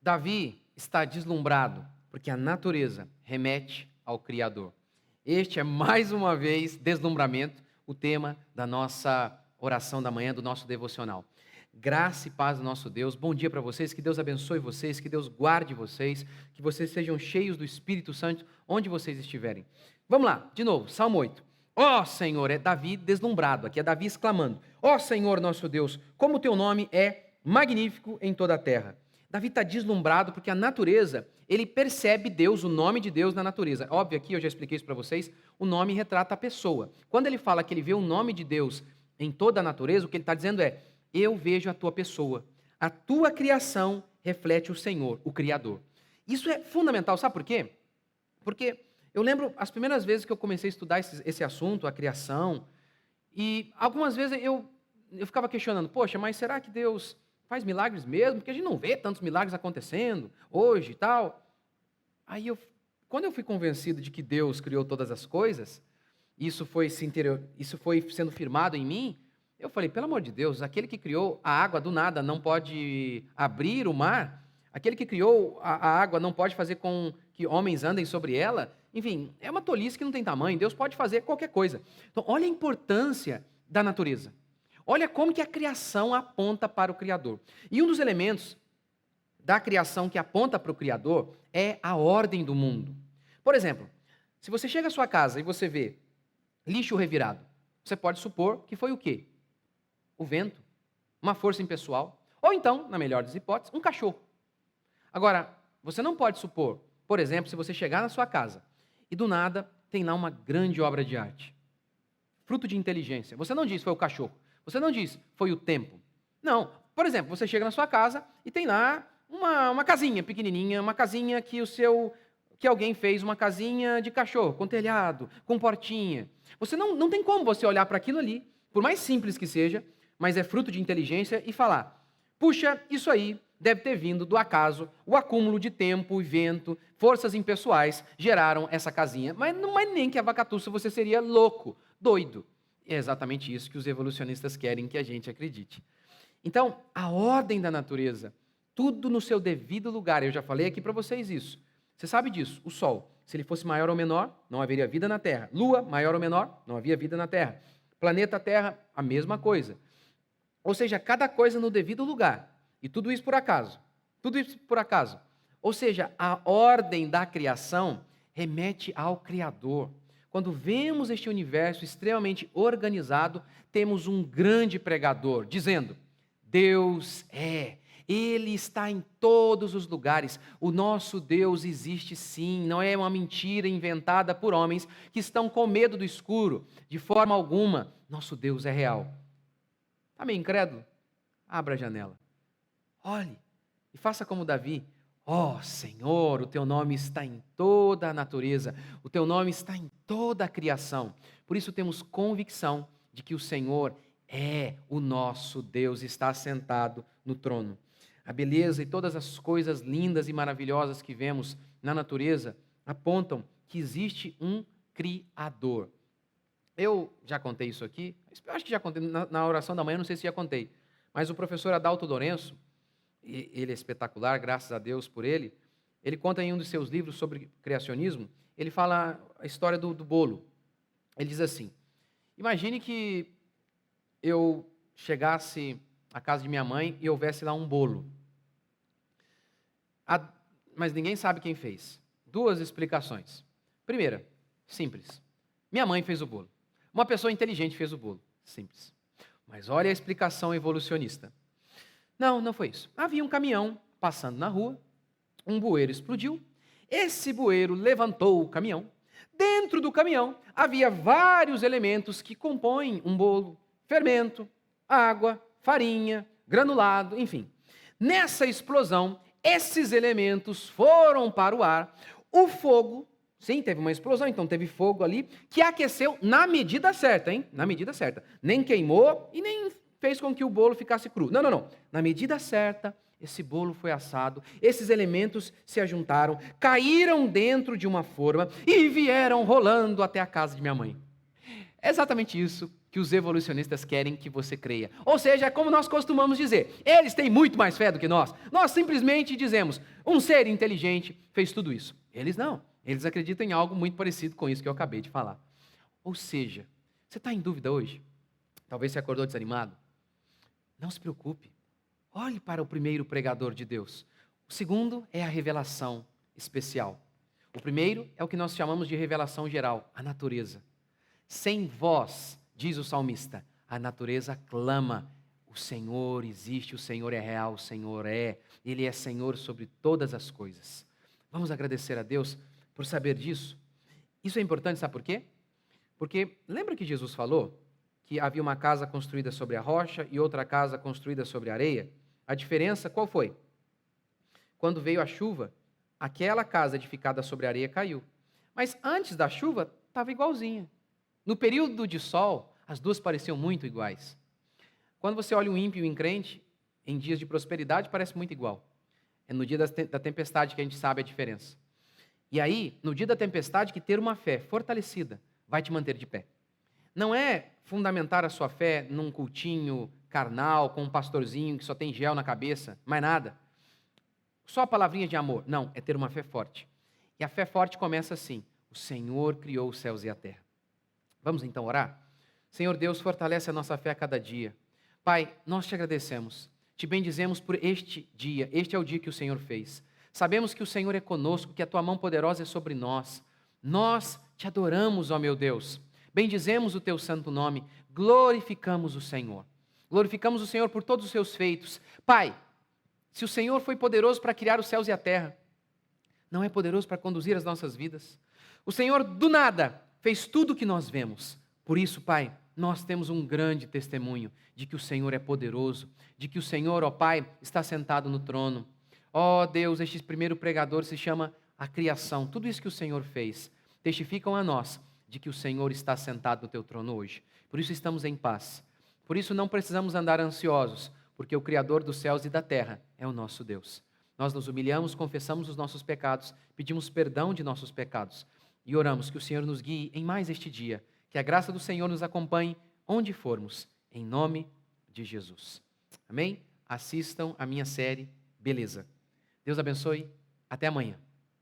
Davi está deslumbrado, porque a natureza remete ao Criador. Este é, mais uma vez, deslumbramento, o tema da nossa oração da manhã, do nosso devocional. Graça e paz do nosso Deus. Bom dia para vocês, que Deus abençoe vocês, que Deus guarde vocês, que vocês sejam cheios do Espírito Santo, onde vocês estiverem. Vamos lá, de novo, Salmo 8. Ó Senhor, é Davi deslumbrado, aqui é Davi exclamando. Ó Senhor nosso Deus, como o teu nome é magnífico em toda a terra. Davi está deslumbrado porque a natureza, ele percebe Deus, o nome de Deus na natureza. Óbvio, aqui eu já expliquei isso para vocês, o nome retrata a pessoa. Quando ele fala que ele vê o nome de Deus em toda a natureza, o que ele está dizendo é, eu vejo a tua pessoa, a tua criação reflete o Senhor, o Criador. Isso é fundamental, sabe por quê? Porque eu lembro as primeiras vezes que eu comecei a estudar esse assunto, a criação, e algumas vezes eu ficava questionando, poxa, mas será que Deus faz milagres mesmo? Porque a gente não vê tantos milagres acontecendo hoje e tal. Aí, quando eu fui convencido de que Deus criou todas as coisas, isso foi sendo firmado em mim, eu falei, pelo amor de Deus, aquele que criou a água do nada não pode abrir o mar? Aquele que criou a água não pode fazer com que homens andem sobre ela? Enfim, é uma tolice que não tem tamanho, Deus pode fazer qualquer coisa. Então, olha a importância da natureza. Olha como que a criação aponta para o Criador. E um dos elementos da criação que aponta para o Criador é a ordem do mundo. Por exemplo, se você chega à sua casa e você vê lixo revirado, você pode supor que foi o quê? O vento, uma força impessoal, ou então, na melhor das hipóteses, um cachorro. Agora, você não pode supor, por exemplo, se você chegar na sua casa e do nada tem lá uma grande obra de arte, fruto de inteligência. Você não diz foi o cachorro. Você não diz, foi o tempo. Não. Por exemplo, você chega na sua casa e tem lá uma casinha pequenininha, uma casinha que alguém fez, uma casinha de cachorro, com telhado, com portinha. Você não tem como você olhar para aquilo ali, por mais simples que seja, mas é fruto de inteligência, e falar, puxa, isso aí deve ter vindo do acaso, o acúmulo de tempo e vento, forças impessoais geraram essa casinha. Mas não é nem que a vacatuça você seria louco, doido. É exatamente isso que os evolucionistas querem que a gente acredite. Então, a ordem da natureza, tudo no seu devido lugar. Eu já falei aqui para vocês isso. Você sabe disso. O Sol, se ele fosse maior ou menor, não haveria vida na Terra. Lua, maior ou menor, não havia vida na Terra. Planeta Terra, a mesma coisa. Ou seja, cada coisa no devido lugar. E tudo isso por acaso. Tudo isso por acaso. Ou seja, a ordem da criação remete ao Criador. Quando vemos este universo extremamente organizado, temos um grande pregador dizendo, Deus Ele está em todos os lugares. O nosso Deus existe sim, não é uma mentira inventada por homens que estão com medo do escuro. De forma alguma, nosso Deus é real. Está meio incrédulo? Abra a janela. Olhe e faça como Davi. Ó Senhor, o teu nome está em toda a natureza, o teu nome está em toda a criação. Por isso temos convicção de que o Senhor é o nosso Deus, está assentado no trono. A beleza e todas as coisas lindas e maravilhosas que vemos na natureza apontam que existe um Criador. Eu já contei isso aqui, eu acho que já contei na oração da manhã, não sei se já contei, mas o professor Adalto Lourenço, ele é espetacular, graças a Deus por ele, ele conta em um dos seus livros sobre criacionismo, ele fala a história do bolo. Ele diz assim, imagine que eu chegasse à casa de minha mãe e houvesse lá um bolo. Mas ninguém sabe quem fez. Duas explicações. Primeira, simples. Minha mãe fez o bolo. Uma pessoa inteligente fez o bolo. Simples. Mas olha a explicação evolucionista. Não foi isso. Havia um caminhão passando na rua, um bueiro explodiu, esse bueiro levantou o caminhão. Dentro do caminhão havia vários elementos que compõem um bolo, fermento, água, farinha, granulado, enfim. Nessa explosão, esses elementos foram para o ar, o fogo, sim, teve uma explosão, então teve fogo ali, que aqueceu na medida certa, hein? Na medida certa. Nem queimou e nem fez com que o bolo ficasse cru. Não. Na medida certa, esse bolo foi assado, esses elementos se ajuntaram, caíram dentro de uma forma e vieram rolando até a casa de minha mãe. É exatamente isso que os evolucionistas querem que você creia. Ou seja, é como nós costumamos dizer, eles têm muito mais fé do que nós. Nós simplesmente dizemos, um ser inteligente fez tudo isso. Eles não. Eles acreditam em algo muito parecido com isso que eu acabei de falar. Ou seja, você está em dúvida hoje? Talvez você acordou desanimado? Não se preocupe. Olhe para o primeiro pregador de Deus. O segundo é a revelação especial. O primeiro é o que nós chamamos de revelação geral, a natureza. Sem voz, diz o salmista, a natureza clama, o Senhor existe, o Senhor é real, o Senhor Ele é Senhor sobre todas as coisas. Vamos agradecer a Deus por saber disso. Isso é importante, sabe por quê? Porque lembra que Jesus falou que havia uma casa construída sobre a rocha e outra casa construída sobre a areia? A diferença qual foi? Quando veio a chuva, aquela casa edificada sobre a areia caiu. Mas antes da chuva, estava igualzinha. No período de sol, as duas pareciam muito iguais. Quando você olha um ímpio e um crente, em dias de prosperidade, parece muito igual. É no dia da tempestade que a gente sabe a diferença. E aí, no dia da tempestade, que ter uma fé fortalecida vai te manter de pé. Não é fundamentar a sua fé num cultinho carnal, com um pastorzinho que só tem gel na cabeça, mais nada. Só a palavrinha de amor. Não, é ter uma fé forte. E a fé forte começa assim: o Senhor criou os céus e a terra. Vamos então orar? Senhor Deus, fortalece a nossa fé a cada dia. Pai, nós te agradecemos, te bendizemos por este dia, este é o dia que o Senhor fez. Sabemos que o Senhor é conosco, que a tua mão poderosa é sobre nós. Nós te adoramos, ó meu Deus. Bendizemos o teu santo nome, glorificamos o Senhor. Glorificamos o Senhor por todos os seus feitos. Pai, se o Senhor foi poderoso para criar os céus e a terra, não é poderoso para conduzir as nossas vidas? O Senhor, do nada, fez tudo o que nós vemos. Por isso, Pai, nós temos um grande testemunho de que o Senhor é poderoso, de que o Senhor, ó Pai, está sentado no trono. Ó Deus, este primeiro pregador se chama a criação. Tudo isso que o Senhor fez testificam a nós de que o Senhor está sentado no teu trono hoje. Por isso estamos em paz. Por isso não precisamos andar ansiosos, porque o Criador dos céus e da terra é o nosso Deus. Nós nos humilhamos, confessamos os nossos pecados, pedimos perdão de nossos pecados e oramos que o Senhor nos guie em mais este dia, que a graça do Senhor nos acompanhe onde formos, em nome de Jesus. Amém? Assistam a minha série Beleza. Deus abençoe. Até amanhã.